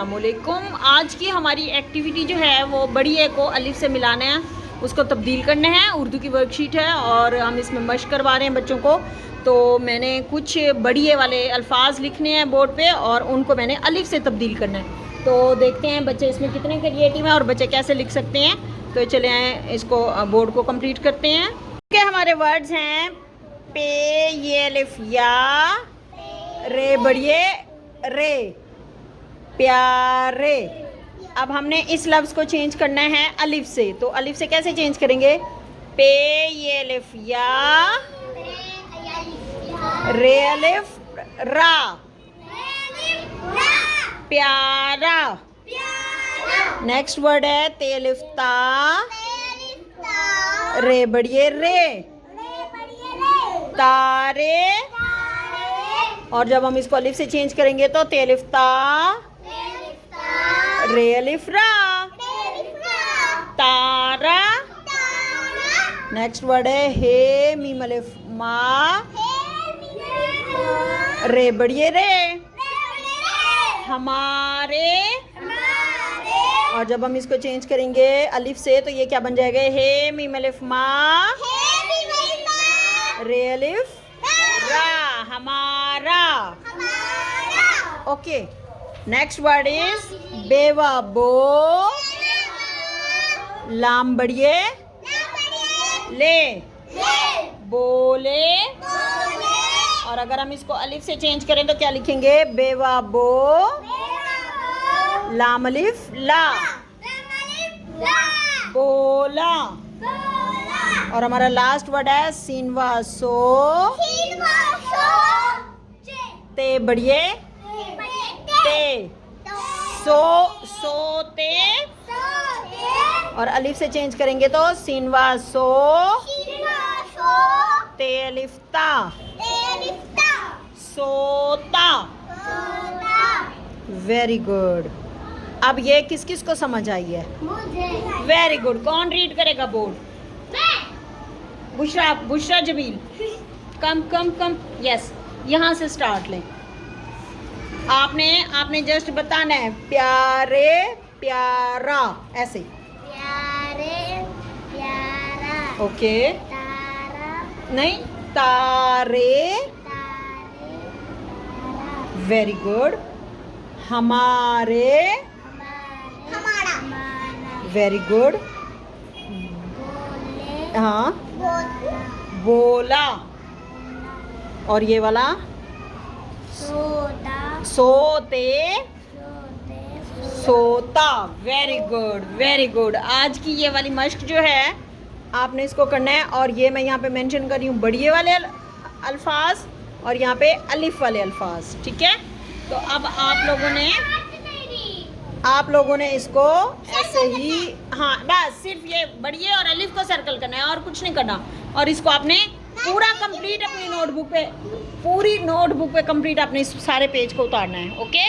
अस्सलामुअलैकुम। आज की हमारी एक्टिविटी जो है वो बढ़िया को अलिफ से मिलाना है, उसको तब्दील करना है। उर्दू की वर्कशीट है और हम इसमें मशक करवा रहे हैं बच्चों को। तो मैंने कुछ बढ़िए वाले अल्फाज लिखने हैं बोर्ड पे और उनको मैंने अलिफ से तब्दील करना है। तो देखते हैं बच्चे इसमें कितने क्रिएटिव हैं और बच्चे कैसे लिख सकते हैं। तो चले आए इसको बोर्ड को कंप्लीट करते हैं। ठीक है, हमारे वर्ड्स हैं पे, ये अलिफ या, रे बढ़िए रे, प्यारे। अब हमने इस लफ्ज़ को चेंज करना है अलिफ से। तो अलिफ से कैसे चेंज करेंगे? पे ये अलिफ या, रे अलिफ रा, प्यारा। नेक्स्ट वर्ड है ते अलिफ ता, रे बढ़िए रे, तारे। और जब हम इसको अलिफ से चेंज करेंगे तो ते अलिफ ता, रे अलिफ रा, तारा। नेक्स्ट वर्ड है हे मीम अलिफ मा, रे बढ़िए रे, हमारे। और जब हम इसको चेंज करेंगे अलिफ से तो ये क्या बन जाएगा? हे मीम अलिफ मा, रे अलिफ रा, हमारा। ओके, नेक्स्ट वर्ड इज बेवा बो, लाम बढ़िए ले, बोले। और अगर हम इसको अलिफ से चेंज करें तो क्या लिखेंगे? बेवा बो, लाम अलिफ ला, बोला। और हमारा लास्ट वर्ड है सीनवा सो, ते बढ़िए ते, सोते। और अलिफ से चेंज करेंगे तो सीनवा सो, ते अलिफ ता, सोता। Very good. अब ये किस किस को समझ आई है? Very good. कौन रीड करेगा बोर्ड? बुशरा, बुशरा जमील। कम कम कम, यस, यहाँ से स्टार्ट लें। आपने जस्ट बताना है प्यारे प्यारा, ऐसे। प्यारे प्यारा। ओके। तारा। नहीं, तारे। तारे। Very good. हमारे। हमारा। Very good. बोले। हाँ, बोला। और ये वाला सोता। सोते, सोते। सोता। Very good, very good. आज की ये वाली मश्क जो है आपने इसको करना है। और ये मैं यहाँ पे मेंशन कर रही हूँ बढ़िए वाले अल्फाज और यहाँ पे अलिफ वाले अल्फाज। ठीक है, तो अब आप लोगों ने इसको ऐसे ही, हाँ बस सिर्फ ये बढ़िए और अलिफ को सर्कल करना है और कुछ नहीं करना। और इसको आपने पूरा कंप्लीट अपनी नोटबुक पे, पूरी नोटबुक पे कंप्लीट आपने इस सारे पेज को उतारना है। ओके।